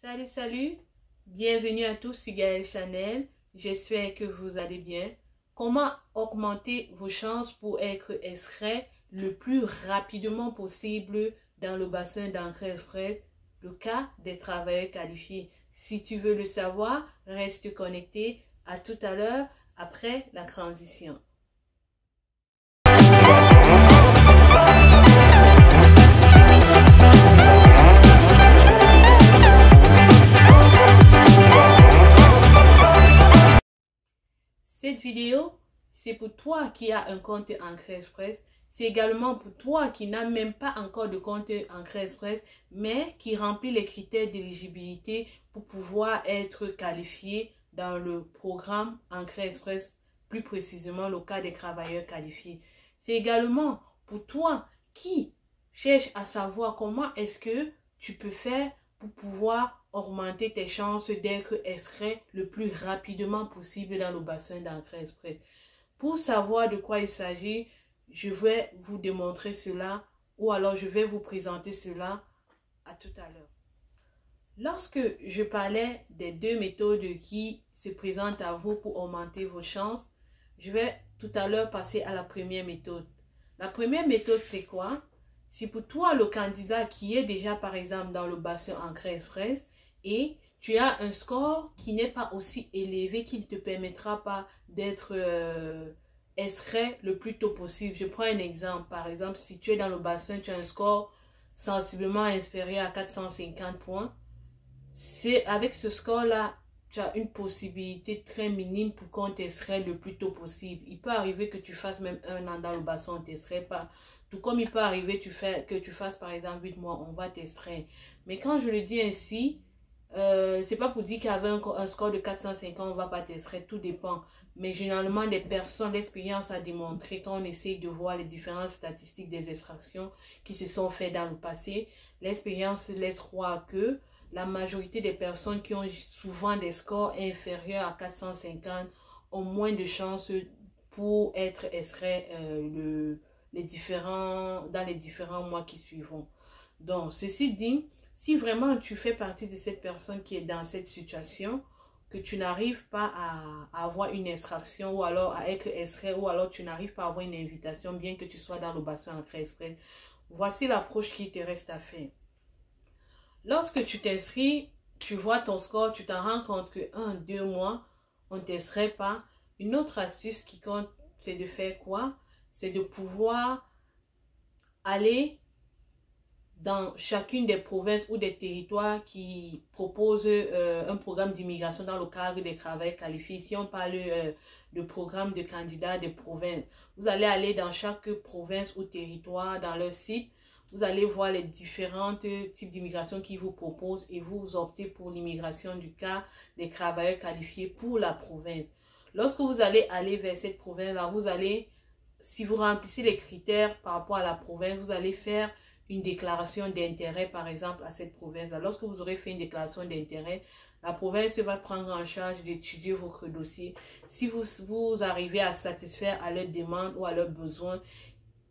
Salut, bienvenue à tous sur Gaëlle Chanel, j'espère que vous allez bien. Comment augmenter vos chances pour être extrait le plus rapidement possible dans le bassin d'entrée express, le cas des travailleurs qualifiés. Si tu veux le savoir, reste connecté. À tout à l'heure après la transition. Cette vidéo, c'est pour toi qui as un compte Entrée Express. C'est également pour toi qui n'as même pas encore de compte Entrée Express, mais qui remplit les critères d'éligibilité pour pouvoir être qualifié dans le programme Entrée Express, plus précisément le cas des travailleurs qualifiés. C'est également pour toi qui cherche à savoir comment est-ce que tu peux faire pour pouvoir augmenter tes chances d'être extrait le plus rapidement possible dans le bassin d'Entrée Express. Pour savoir de quoi il s'agit, je vais vous démontrer cela ou alors je vais vous présenter cela à tout à l'heure. Lorsque je parlais des deux méthodes qui se présentent à vous pour augmenter vos chances, je vais tout à l'heure passer à la première méthode. La première méthode, c'est quoi? C'est pour toi le candidat qui est déjà par exemple dans le bassin Entrée Express et tu as un score qui n'est pas aussi élevé qui ne te permettra pas d'être extrait le plus tôt possible. Je prends un exemple. Par exemple, si tu es dans le bassin, tu as un score sensiblement inférieur à 450 points. C'est avec ce score-là, tu as une possibilité très minime pour qu'on t'extrait le plus tôt possible. Il peut arriver que tu fasses même 1 an dans le bassin, on ne t'extrait pas. Tout comme il peut arriver que tu fasses par exemple 8 mois, on va t'extraire. Mais quand je le dis ainsi, c'est pas pour dire qu'avec un score de 450, on ne va pas t'extraire, tout dépend. Mais généralement, les personnes, l'expérience a démontré, quand on essaye de voir les différentes statistiques des extractions qui se sont faites dans le passé, l'expérience laisse croire que la majorité des personnes qui ont souvent des scores inférieurs à 450 ont moins de chances pour être extraits dans les différents mois qui suivront. Donc, ceci dit, si vraiment tu fais partie de cette personne qui est dans cette situation, que tu n'arrives pas à avoir une extraction ou alors à être extrait ou alors tu n'arrives pas à avoir une invitation bien que tu sois dans le bassin Entrée Express, voici l'approche qui te reste à faire. Lorsque tu t'inscris, tu vois ton score, tu t'en rends compte que 1-2 mois, on ne t'extrait pas. Une autre astuce qui compte, c'est de faire quoi? C'est de pouvoir aller dans chacune des provinces ou des territoires qui proposent un programme d'immigration dans le cadre des travailleurs qualifiés. Si on parle de programme de candidats des provinces, vous allez aller dans chaque province ou territoire dans leur site. Vous allez voir les différents types d'immigration qu'ils vous proposent et vous optez pour l'immigration du cas des travailleurs qualifiés pour la province. Lorsque vous allez aller vers cette province-là, vous allez, si vous remplissez les critères par rapport à la province, vous allez faire une déclaration d'intérêt par exemple à cette province-là. Lorsque vous aurez fait une déclaration d'intérêt, la province va prendre en charge d'étudier votre dossier. Si vous arrivez à satisfaire à leurs demandes ou à leurs besoins,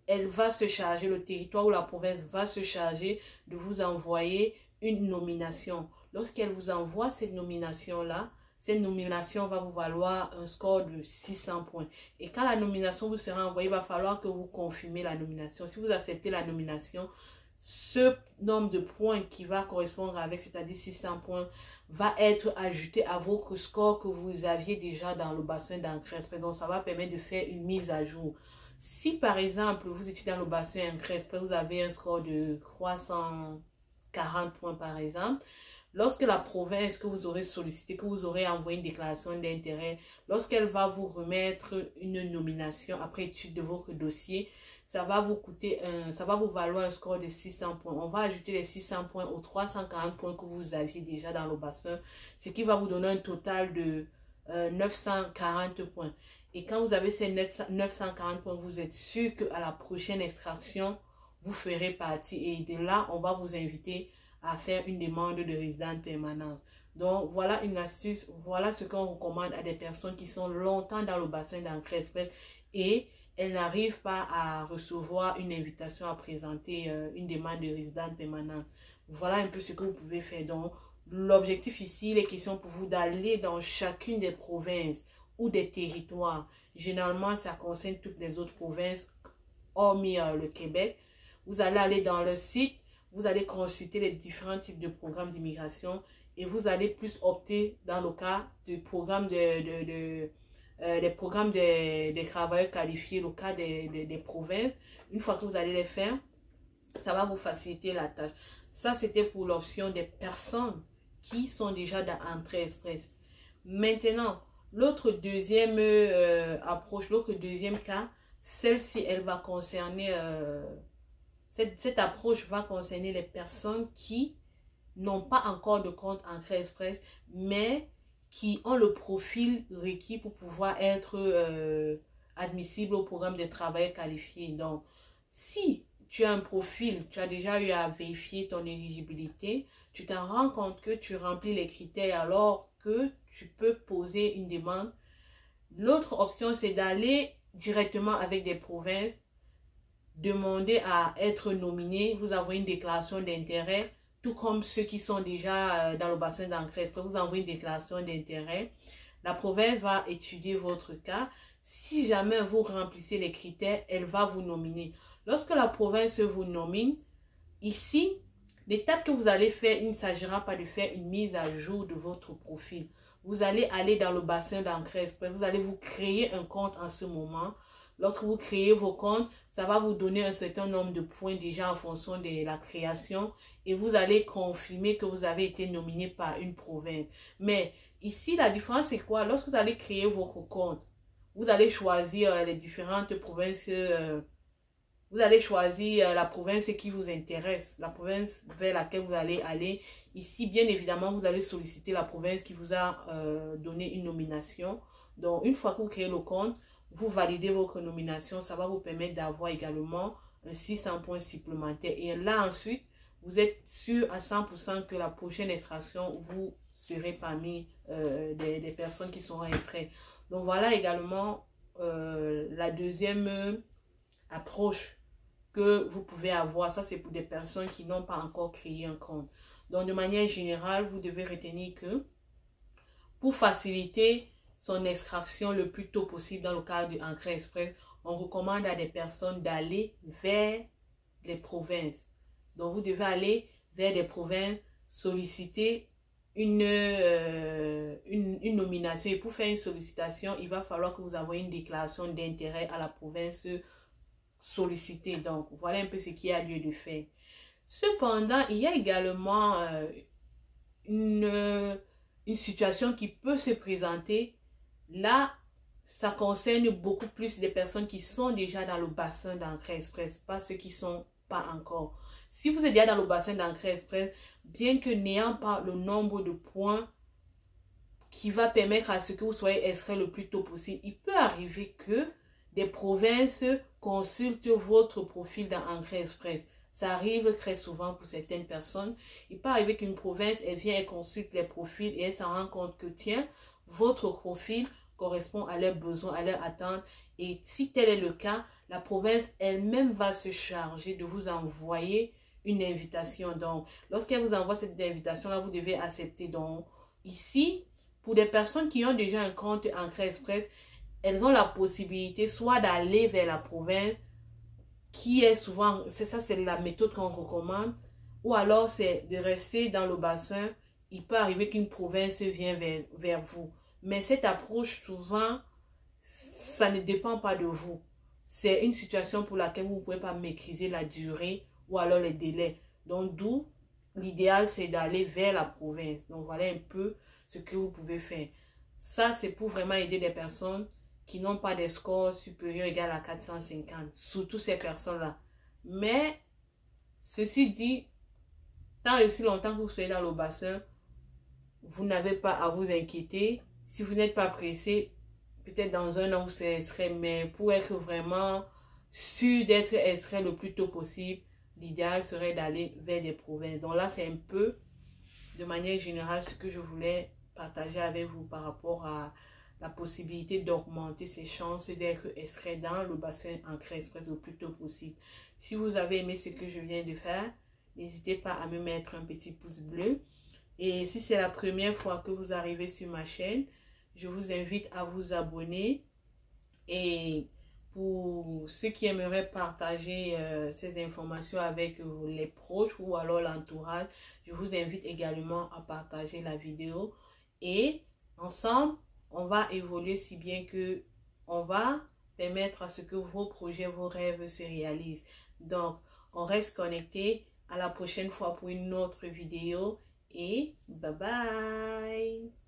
elle va se charger, le territoire ou la province va se charger de vous envoyer une nomination. Lorsqu'elle vous envoie cette nomination-là, cette nomination va vous valoir un score de 600 points. Et quand la nomination vous sera envoyée, il va falloir que vous confirmez la nomination. Si vous acceptez la nomination, ce nombre de points qui va correspondre avec, c'est-à-dire 600 points, va être ajouté à votre score que vous aviez déjà dans le bassin d'Entrée Express. Donc, ça va permettre de faire une mise à jour. Si par exemple, vous étiez dans le bassin Entrée Express, vous avez un score de 340 points par exemple, lorsque la province que vous aurez sollicité, que vous aurez envoyé une déclaration d'intérêt, lorsqu'elle va vous remettre une nomination après étude de votre dossier, ça va vous valoir un score de 600 points. On va ajouter les 600 points aux 340 points que vous aviez déjà dans le bassin, ce qui va vous donner un total de 940 points. Et quand vous avez ces 940 points, vous êtes sûr qu'à la prochaine extraction, vous ferez partie. Et de là, on va vous inviter à faire une demande de résidence permanente. Donc, voilà une astuce. Voilà ce qu'on recommande à des personnes qui sont longtemps dans le bassin d'Entrée Express et elles n'arrivent pas à recevoir une invitation à présenter une demande de résidence permanente. Voilà un peu ce que vous pouvez faire. Donc, L'objectif ici, il est question pour vous d'aller dans chacune des provinces ou des territoires. Généralement, ça concerne toutes les autres provinces, hormis le Québec. Vous allez aller dans le site, vous allez consulter les différents types de programmes d'immigration et vous allez plus opter dans le cas du programme des programmes des travailleurs qualifiés, le cas des provinces. Une fois que vous allez les faire, ça va vous faciliter la tâche. Ça, c'était pour l'option des personnes qui sont déjà dans Entrée Express. Maintenant, l'autre deuxième approche, l'autre deuxième cas, celle-ci, elle va concerner, cette approche va concerner les personnes qui n'ont pas encore de compte Entrée Express, mais qui ont le profil requis pour pouvoir être admissible au programme des travailleurs qualifiés. Donc, si tu as un profil, tu as déjà eu à vérifier ton éligibilité, tu t'en rends compte que tu remplis les critères alors que tu peux poser une demande. L'autre option, c'est d'aller directement avec des provinces, demander à être nominé, vous envoyez une déclaration d'intérêt, tout comme ceux qui sont déjà dans le bassin d'Entrée Express, vous envoyez une déclaration d'intérêt. La province va étudier votre cas. Si jamais vous remplissez les critères, elle va vous nominer. Lorsque la province vous nomine, ici, l'étape que vous allez faire, il ne s'agira pas de faire une mise à jour de votre profil. Vous allez aller dans le bassin d'Entrée Express, vous allez vous créer un compte en ce moment. Lorsque vous créez vos comptes, ça va vous donner un certain nombre de points déjà en fonction de la création et vous allez confirmer que vous avez été nominé par une province. Mais ici, la différence, c'est quoi? Lorsque vous allez créer votre compte, vous allez choisir les différentes provinces, vous allez choisir la province qui vous intéresse, la province vers laquelle vous allez aller. Ici, bien évidemment, vous allez solliciter la province qui vous a donné une nomination. Donc, une fois que vous créez le compte, vous validez votre nomination, ça va vous permettre d'avoir également un 600 points supplémentaires. Et là, ensuite, vous êtes sûr à 100% que la prochaine extraction, vous serez parmi des personnes qui seront extraites. Donc, voilà également la deuxième approche que vous pouvez avoir. Ça, c'est pour des personnes qui n'ont pas encore créé un compte. Donc, de manière générale, vous devez retenir que pour faciliter son extraction le plus tôt possible dans le cadre du Entrée Express, on recommande à des personnes d'aller vers les provinces. Donc, vous devez aller vers des provinces, solliciter une nomination. Et pour faire une sollicitation, il va falloir que vous envoyez une déclaration d'intérêt à la province sollicitée. Donc, voilà un peu ce qui a lieu de faire. Cependant, il y a également une situation qui peut se présenter. Là, ça concerne beaucoup plus les personnes qui sont déjà dans le bassin d'Entrée Express, pas ceux qui ne sont pas encore. Si vous êtes déjà dans le bassin d'Entrée Express, bien que n'ayant pas le nombre de points qui va permettre à ce que vous soyez extrait le plus tôt possible, il peut arriver que des provinces consultent votre profil dans Entrée Express. Ça arrive très souvent pour certaines personnes. Il peut arriver qu'une province, elle vient et consulte les profils et elle s'en rend compte que, tiens, votre profil correspond à leurs besoins, à leurs attentes. Et si tel est le cas, la province elle-même va se charger de vous envoyer une invitation. Donc, lorsqu'elle vous envoie cette invitation-là, vous devez accepter. Donc, ici, pour des personnes qui ont déjà un compte Entrée Express, elles ont la possibilité soit d'aller vers la province, qui est souvent, c'est la méthode qu'on recommande, ou alors c'est de rester dans le bassin. Il peut arriver qu'une province vienne vers vous. Mais cette approche, souvent, ça ne dépend pas de vous. C'est une situation pour laquelle vous ne pouvez pas maîtriser la durée ou alors les délais. Donc, d'où l'idéal, c'est d'aller vers la province. Donc, voilà un peu ce que vous pouvez faire. Ça, c'est pour vraiment aider des personnes qui n'ont pas des scores supérieurs ou égaux à 450. Surtout ces personnes-là. Mais, ceci dit, tant et aussi longtemps que vous soyez dans le bassin, vous n'avez pas à vous inquiéter. Si vous n'êtes pas pressé, peut-être dans un an vous serez extrait, mais pour être vraiment sûr d'être extrait le plus tôt possible, l'idéal serait d'aller vers des provinces. Donc là, c'est un peu, de manière générale, ce que je voulais partager avec vous par rapport à la possibilité d'augmenter ses chances d'être extrait dans le bassin Entrée Express le plus tôt possible. Si vous avez aimé ce que je viens de faire, n'hésitez pas à me mettre un petit pouce bleu. Et si c'est la première fois que vous arrivez sur ma chaîne, je vous invite à vous abonner. Et pour ceux qui aimeraient partager ces informations avec les proches ou alors l'entourage, je vous invite également à partager la vidéo. Et ensemble, on va évoluer si bien que on va permettre à ce que vos projets, vos rêves se réalisent. Donc, on reste connecté. À la prochaine fois pour une autre vidéo et bye bye.